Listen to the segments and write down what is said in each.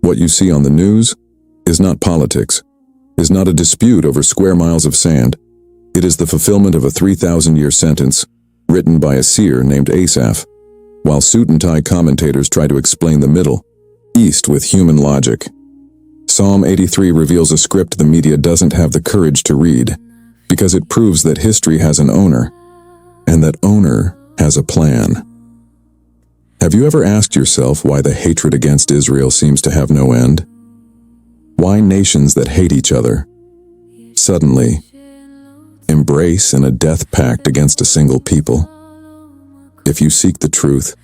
What you see on the news is not politics, is not a dispute over square miles of sand. It is the fulfillment of a 3,000-year sentence written by a seer named Asaph, while suit and tie commentators try to explain the Middle East with human logic. Psalm 83 reveals a script the media doesn't have the courage to read, because it proves that history has an owner, and that owner has a plan. Have you ever asked yourself why the hatred against Israel seems to have no end? Why nations that hate each other suddenly embrace in a death pact against a single people? If you seek the truth,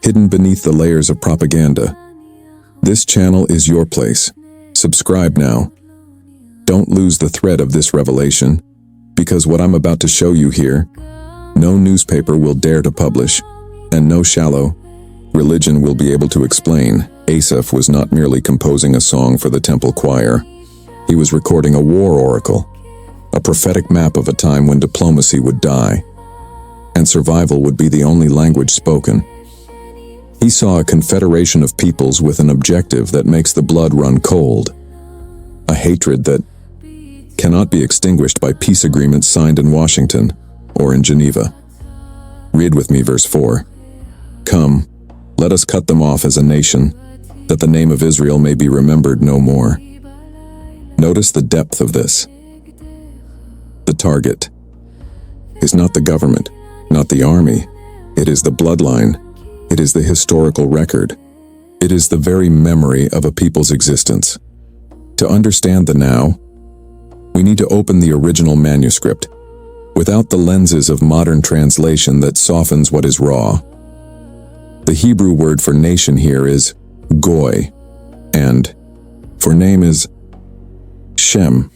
hidden beneath the layers of propaganda, this channel is your place. Subscribe now. Don't lose the thread of this revelation, because what I'm about to show you here, no newspaper will dare to publish, and no shallow religion will be able to explain. Asaph was not merely composing a song for the temple choir. He was recording a war oracle, a prophetic map of a time when diplomacy would die, and survival would be the only language spoken. He saw a confederation of peoples with an objective that makes the blood run cold, a hatred that cannot be extinguished by peace agreements signed in Washington or in Geneva. Read with me verse 4. Come, let us cut them off as a nation, that the name of Israel may be remembered no more. Notice the depth of this. The target is not the government, not the army. It is the bloodline. It is the historical record. It is the very memory of a people's existence. To understand the now, we need to open the original manuscript, without the lenses of modern translation that softens what is raw. The Hebrew word for nation here is goy, and for name is Shem.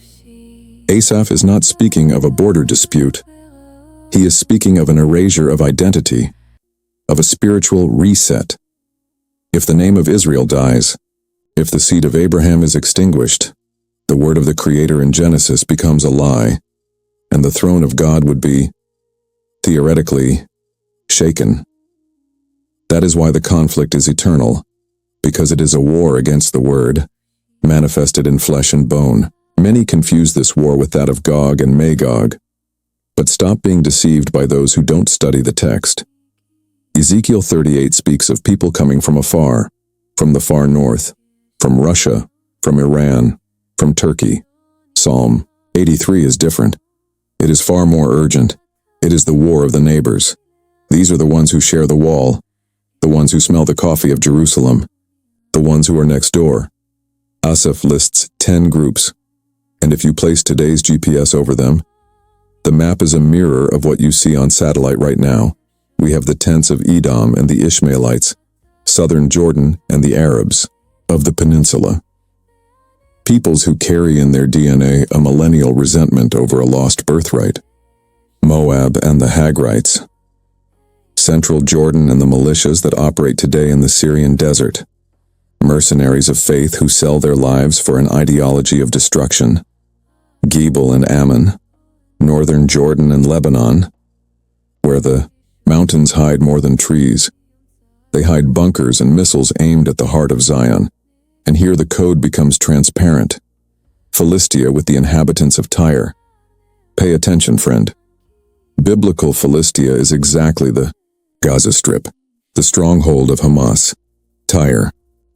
Asaph is not speaking of a border dispute. He is speaking of an erasure of identity, of a spiritual reset. If the name of Israel dies, if the seed of Abraham is extinguished, the word of the Creator in Genesis becomes a lie, and the throne of God would be, theoretically, shaken. That is why the conflict is eternal, because it is a war against the Word, manifested in flesh and bone. Many confuse this war with that of Gog and Magog, but stop being deceived by those who don't study the text. Ezekiel 38 speaks of people coming from afar, from the far north, from Russia, from Iran, from Turkey. Psalm 83 is different. It is far more urgent. It is the war of the neighbors. These are the ones who share the wall, the ones who smell the coffee of Jerusalem, the ones who are next door. Asaph lists 10 groups, and if you place today's GPS over them, the map is a mirror of what you see on satellite right now. We have the tents of Edom and the Ishmaelites, southern Jordan and the Arabs of the peninsula. Peoples who carry in their DNA a millennial resentment over a lost birthright. Moab and the Hagrites. Central Jordan and the militias that operate today in the Syrian desert. Mercenaries of faith who sell their lives for an ideology of destruction. Gebal and Ammon. Northern Jordan and Lebanon, where the mountains hide more than trees. They hide bunkers and missiles aimed at the heart of Zion, and here the code becomes transparent. Philistia with the inhabitants of Tyre. Pay attention, friend. Biblical Philistia is exactly the Gaza Strip, the stronghold of Hamas. Tyre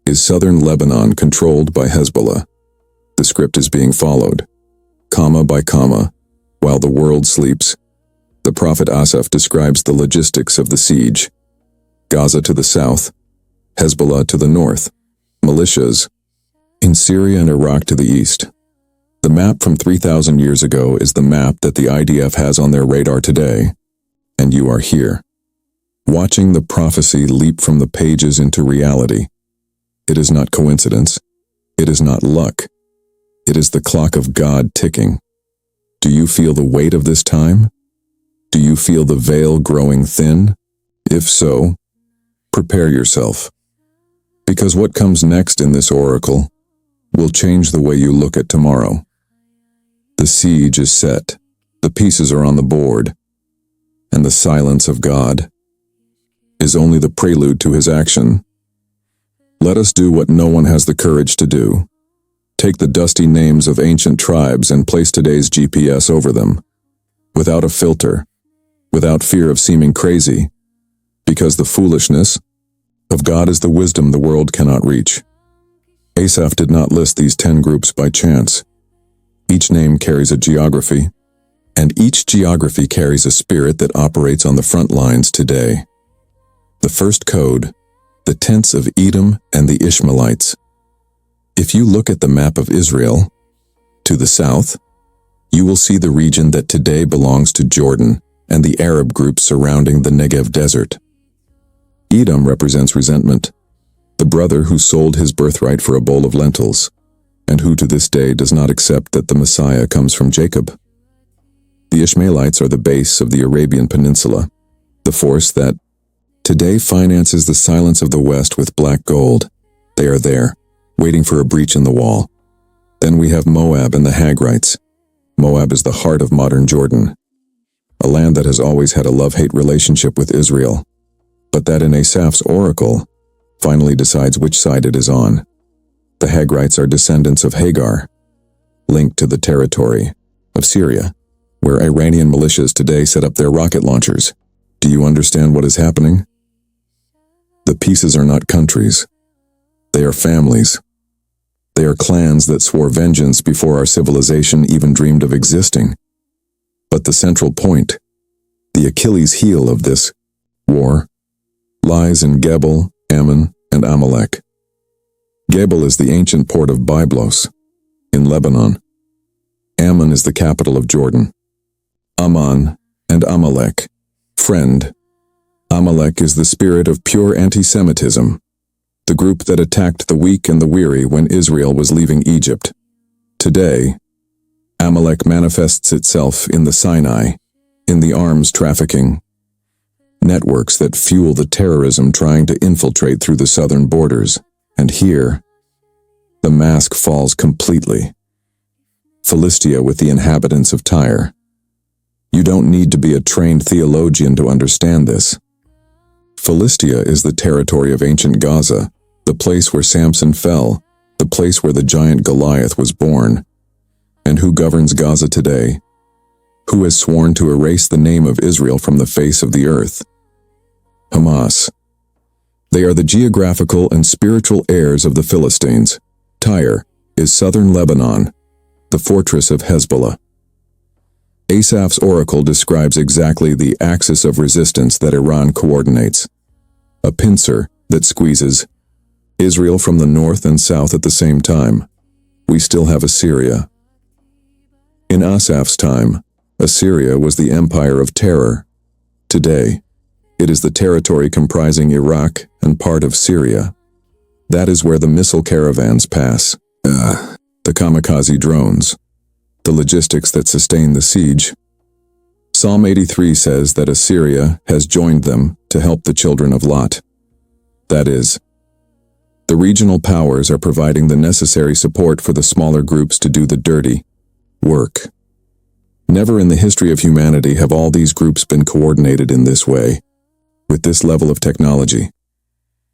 is southern Lebanon controlled by Hezbollah. The script is being followed, comma by comma, while the world sleeps. The prophet Asaph describes the logistics of the siege. Gaza to the south, Hezbollah to the north, militias in Syria and Iraq to the east. The map from 3,000 years ago is the map that the IDF has on their radar today, and you are here, watching the prophecy leap from the pages into reality. It is not coincidence. It is not luck. It is the clock of God ticking. Do you feel the weight of this time? Do you feel the veil growing thin? If so, prepare yourself, because what comes next in this oracle will change the way you look at tomorrow. The siege is set, the pieces are on the board, and the silence of God is only the prelude to his action. Let us do what no one has the courage to do. Take the dusty names of ancient tribes and place today's GPS over them, without a filter, without fear of seeming crazy, because the foolishness of God is the wisdom the world cannot reach. Asaph did not list these 10 groups by chance. Each name carries a geography, and each geography carries a spirit that operates on the front lines today. The first code, the tents of Edom and the Ishmaelites. If you look at the map of Israel, to the south, you will see the region that today belongs to Jordan and the Arab groups surrounding the Negev desert. Edom represents resentment, the brother who sold his birthright for a bowl of lentils, and who to this day does not accept that the Messiah comes from Jacob. The Ishmaelites are the base of the Arabian Peninsula, the force that today finances the silence of the West with black gold. They are there, waiting for a breach in the wall. Then we have Moab and the Hagrites. Moab is the heart of modern Jordan, a land that has always had a love-hate relationship with Israel, but that in Asaph's oracle finally decides which side it is on. The Hagrites are descendants of Hagar, linked to the territory of Syria, where Iranian militias today set up their rocket launchers. Do you understand what is happening? The pieces are not countries. They are families. They are clans that swore vengeance before our civilization even dreamed of existing. But the central point, the Achilles heel of this war, lies in Gebel, Ammon, and Amalek. Gebel is the ancient port of Byblos, in Lebanon. Ammon is the capital of Jordan. Ammon and Amalek, friend. Amalek is the spirit of pure anti-Semitism, the group that attacked the weak and the weary when Israel was leaving Egypt. Today, Amalek manifests itself in the Sinai, in the arms trafficking, networks that fuel the terrorism trying to infiltrate through the southern borders. And here, the mask falls completely. Philistia with the inhabitants of Tyre. You don't need to be a trained theologian to understand this. Philistia is the territory of ancient Gaza, the place where Samson fell, the place where the giant Goliath was born. And who governs Gaza today? Who has sworn to erase the name of Israel from the face of the earth? Hamas. They are the geographical and spiritual heirs of the Philistines. Tyre is southern Lebanon, the fortress of Hezbollah. Asaph's oracle describes exactly the axis of resistance that Iran coordinates. A pincer that squeezes Israel from the north and south at the same time. We still have Assyria. In Asaph's time, Assyria was the empire of terror. Today, it is the territory comprising Iraq and part of Syria. That is where the missile caravans pass, the kamikaze drones, the logistics that sustain the siege. Psalm 83 says that Assyria has joined them to help the children of Lot. That is, the regional powers are providing the necessary support for the smaller groups to do the dirty work. Never in the history of humanity have all these groups been coordinated in this way, with this level of technology,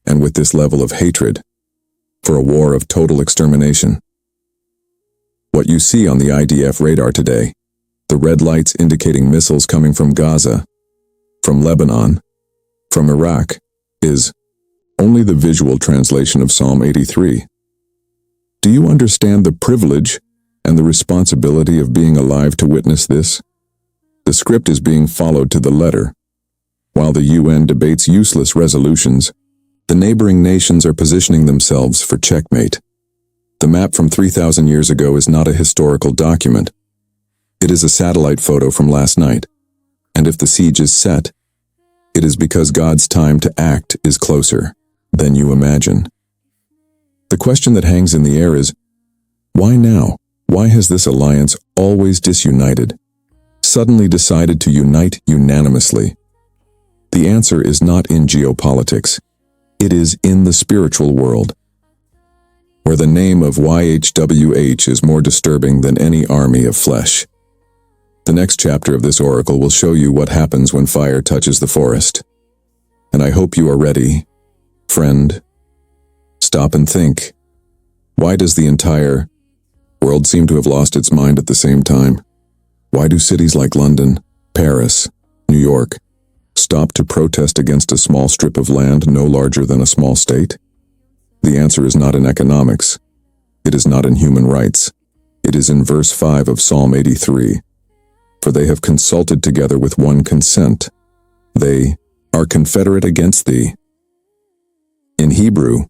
and with this level of hatred, for a war of total extermination. What you see on the IDF radar today, the red lights indicating missiles coming from Gaza, from Lebanon, from Iraq, is only the visual translation of Psalm 83. Do you understand the privilege and the responsibility of being alive to witness this? The script is being followed to the letter. While the UN debates useless resolutions, the neighboring nations are positioning themselves for checkmate. The map from 3,000 years ago is not a historical document. It is a satellite photo from last night. And if the siege is set, it is because God's time to act is closer than you imagine. The question that hangs in the air is, why now? Why has this alliance, always disunited, suddenly decided to unite unanimously? The answer is not in geopolitics. It is in the spiritual world, where the name of YHWH is more disturbing than any army of flesh. The next chapter of this oracle will show you what happens when fire touches the forest. And I hope you are ready, friend. Stop and think. Why does the entire world seem to have lost its mind at the same time? Why do cities like London, Paris, New York stop to protest against a small strip of land no larger than a small state? The answer is not in economics. It is not in human rights. It is in verse 5 of Psalm 83. For they have consulted together with one consent. They are confederate against thee. In Hebrew,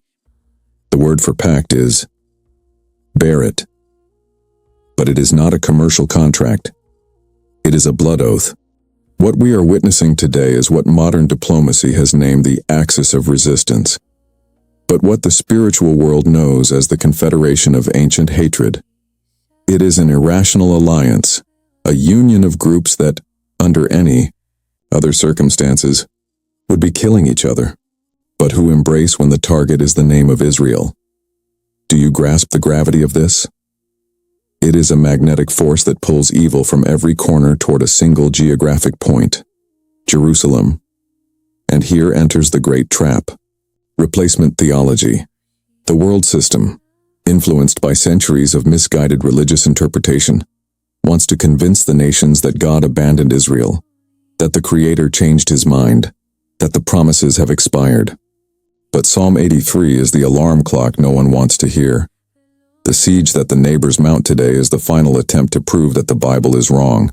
the word for pact is berit. But it is not a commercial contract. It is a blood oath. What we are witnessing today is what modern diplomacy has named the axis of resistance, but what the spiritual world knows as the confederation of ancient hatred. It is an irrational alliance, a union of groups that, under any other circumstances, would be killing each other, but who embrace when the target is the name of Israel. Do you grasp the gravity of this? It is a magnetic force that pulls evil from every corner toward a single geographic point, Jerusalem. And here enters the great trap, replacement theology. The world system, influenced by centuries of misguided religious interpretation, wants to convince the nations that God abandoned Israel, that the Creator changed his mind, that the promises have expired. But Psalm 83 is the alarm clock no one wants to hear. The siege that the neighbors mount today is the final attempt to prove that the Bible is wrong.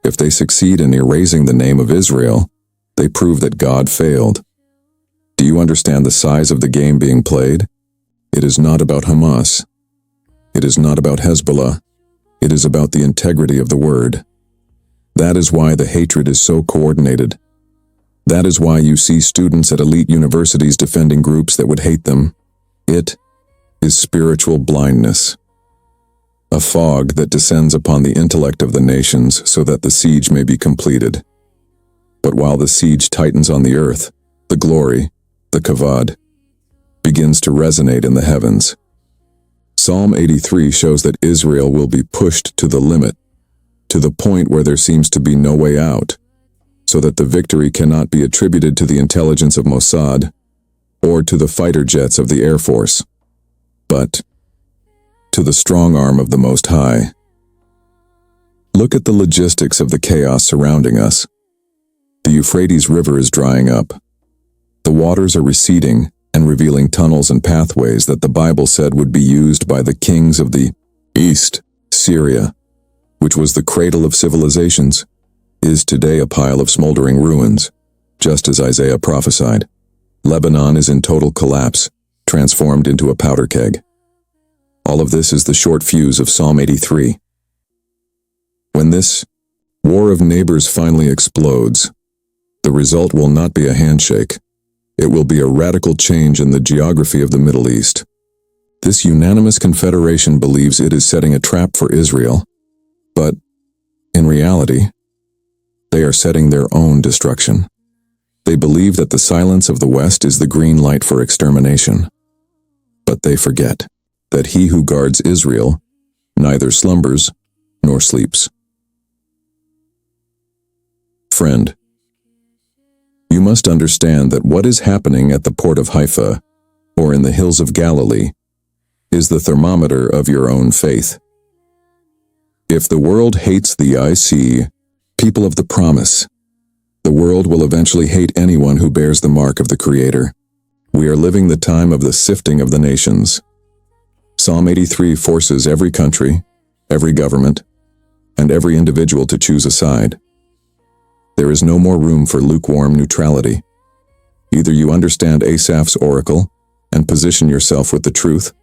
If they succeed in erasing the name of Israel, they prove that God failed. Do you understand the size of the game being played? It is not about Hamas. It is not about Hezbollah. It is about the integrity of the word. That is why the hatred is so coordinated. That is why you see students at elite universities defending groups that would hate them. It is spiritual blindness, a fog that descends upon the intellect of the nations so that the siege may be completed. But while the siege tightens on the earth, the glory, the kavod, begins to resonate in the heavens. Psalm 83 shows that Israel will be pushed to the limit, to the point where there seems to be no way out, so that the victory cannot be attributed to the intelligence of Mossad or to the fighter jets of the Air Force, but to the strong arm of the Most High. Look at the logistics of the chaos surrounding us. The Euphrates River is drying up. The waters are receding and revealing tunnels and pathways that the Bible said would be used by the kings of the East. Syria, which was the cradle of civilizations, is today a pile of smoldering ruins, just as Isaiah prophesied. Lebanon is in total collapse, transformed into a powder keg. All of this is the short fuse of Psalm 83. When this war of neighbors finally explodes, the result will not be a handshake. It will be a radical change in the geography of the Middle East. This unanimous confederation believes it is setting a trap for Israel, but, in reality, they are setting their own destruction. They believe that the silence of the West is the green light for extermination. But they forget that he who guards Israel neither slumbers nor sleeps. Friend, you must understand that what is happening at the port of Haifa, or in the hills of Galilee, is the thermometer of your own faith. If the world hates the people of the promise, the world will eventually hate anyone who bears the mark of the Creator. We are living the time of the sifting of the nations. Psalm 83 forces every country, every government, and every individual to choose a side. There is no more room for lukewarm neutrality. Either you understand Asaph's oracle and position yourself with the truth,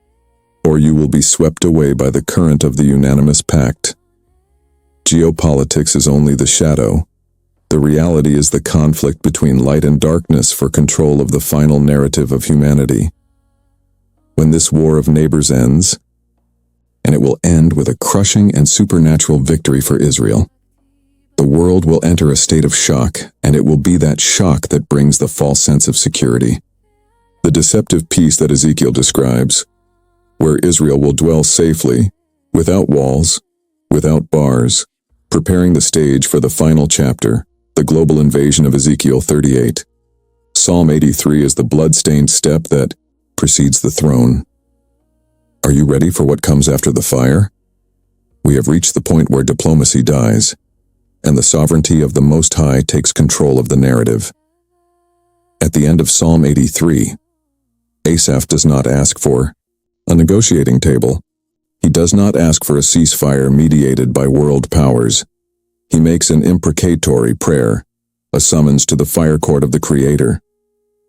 or you will be swept away by the current of the unanimous pact. Geopolitics is only the shadow. The reality is the conflict between light and darkness for control of the final narrative of humanity. When this war of neighbors ends, and it will end with a crushing and supernatural victory for Israel, the world will enter a state of shock, and it will be that shock that brings the false sense of security. The deceptive peace that Ezekiel describes, where Israel will dwell safely, without walls, without bars, preparing the stage for the final chapter, the global invasion of Ezekiel 38. Psalm 83 is the blood-stained step that precedes the throne. Are you ready for what comes after the fire? We have reached the point where diplomacy dies, and the sovereignty of the Most High takes control of the narrative. At the end of Psalm 83, Asaph does not ask for a negotiating table. He does not ask for a ceasefire mediated by world powers. He makes an imprecatory prayer, a summons to the fire court of the Creator.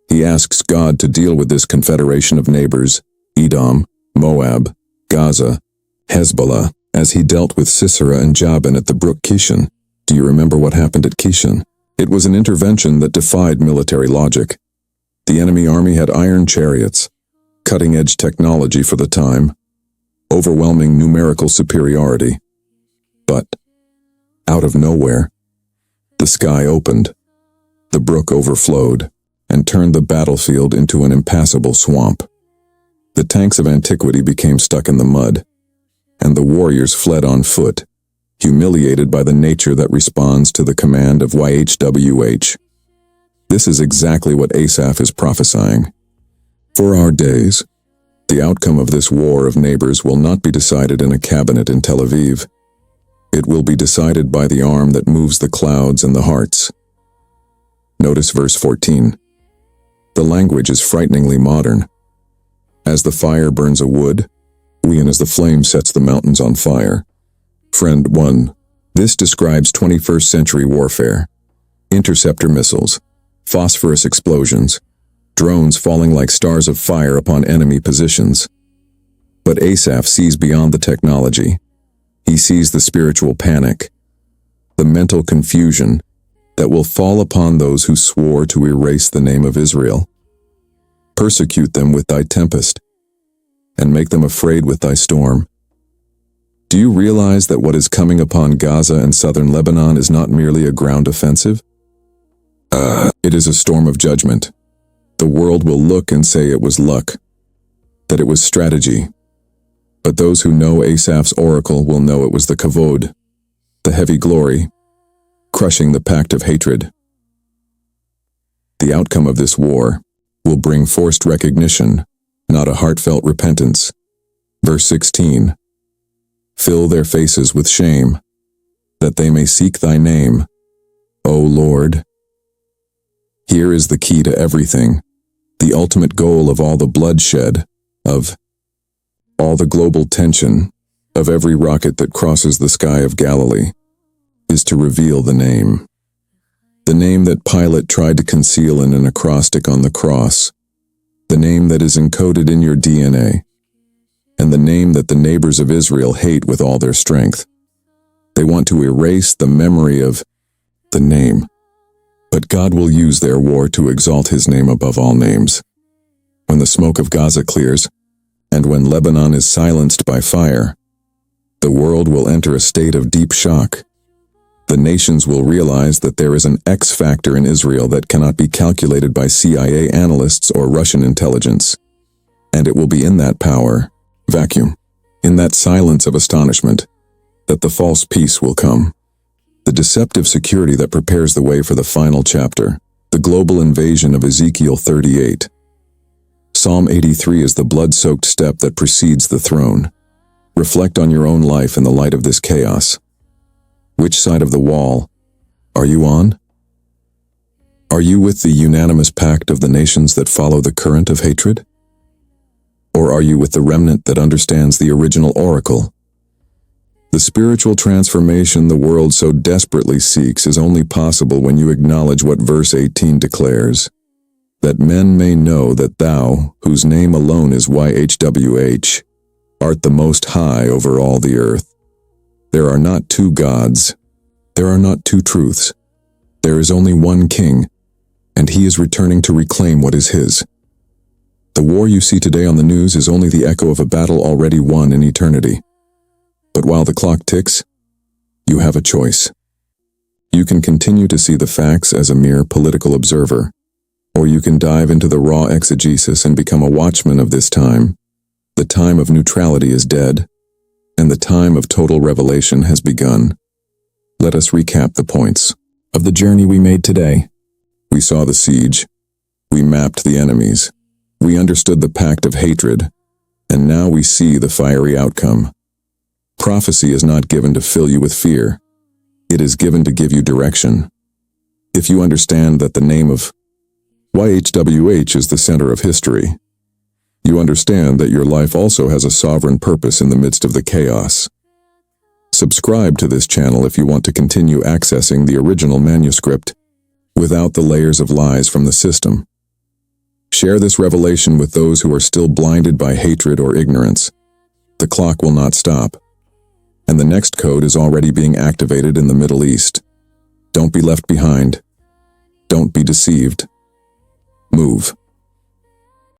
He asks God to deal with this confederation of neighbors, Edom, Moab, Gaza, Hezbollah, as he dealt with Sisera and Jabin at the brook Kishon. Do you remember what happened at Kishon? It was an intervention that defied military logic. The enemy army had iron chariots, cutting-edge technology for the time, overwhelming numerical superiority. But, out of nowhere, the sky opened, the brook overflowed, and turned the battlefield into an impassable swamp. The tanks of antiquity became stuck in the mud, and the warriors fled on foot, humiliated by the nature that responds to the command of YHWH. This is exactly what Asaph is prophesying. For our days, the outcome of this war of neighbors will not be decided in a cabinet in Tel Aviv. It will be decided by the arm that moves the clouds and the hearts. Notice verse 14. The language is frighteningly modern. As the fire burns a wood, and as the flame sets the mountains on fire. Friend 1. This describes 21st century warfare. Interceptor missiles, phosphorus explosions, drones falling like stars of fire upon enemy positions. But Asaph sees beyond the technology. He sees the spiritual panic, the mental confusion that will fall upon those who swore to erase the name of Israel. Persecute them with thy tempest, and make them afraid with thy storm. Do you realize that what is coming upon Gaza and southern Lebanon is not merely a ground offensive? It is a storm of judgment. The world will look and say it was luck, that it was strategy. But those who know Asaph's oracle will know it was the kavod, the heavy glory, crushing the pact of hatred. The outcome of this war will bring forced recognition, not a heartfelt repentance. Verse 16. Fill their faces with shame, that they may seek thy name, O Lord. Here is the key to everything, the ultimate goal of all the bloodshed, of all the global tension, of every rocket that crosses the sky of Galilee, is to reveal the name. The name that Pilate tried to conceal in an acrostic on the cross, the name that is encoded in your DNA, and the name that the neighbors of Israel hate with all their strength. They want to erase the memory of the name. But God will use their war to exalt his name above all names. When the smoke of Gaza clears, and when Lebanon is silenced by fire, the world will enter a state of deep shock. The nations will realize that there is an X factor in Israel that cannot be calculated by CIA analysts or Russian intelligence. And it will be in that power, vacuum, in that silence of astonishment, that the false peace will come. The deceptive security that prepares the way for the final chapter, the global invasion of Ezekiel 38. Psalm 83 is the blood-soaked step that precedes the throne. Reflect on your own life in the light of this chaos. Which side of the wall are you on? Are you with the unanimous pact of the nations that follow the current of hatred? Or are you with the remnant that understands the original oracle? The spiritual transformation the world so desperately seeks is only possible when you acknowledge what verse 18 declares, that men may know that thou, whose name alone is YHWH, art the most high over all the earth. There are not two gods. There are not two truths. There is only one king, and he is returning to reclaim what is his. The war you see today on the news is only the echo of a battle already won in eternity. But while the clock ticks, you have a choice. You can continue to see the facts as a mere political observer, or you can dive into the raw exegesis and become a watchman of this time. The time of neutrality is dead, and the time of total revelation has begun. Let us recap the points of the journey we made today. We saw the siege. We mapped the enemies. We understood the pact of hatred, and now we see the fiery outcome. Prophecy is not given to fill you with fear. It is given to give you direction. If you understand that the name of YHWH is the center of history, you understand that your life also has a sovereign purpose in the midst of the chaos. Subscribe to this channel if you want to continue accessing the original manuscript without the layers of lies from the system. Share this revelation with those who are still blinded by hatred or ignorance. The clock will not stop, and the next code is already being activated in the Middle East. Don't be left behind. Don't be deceived. Move.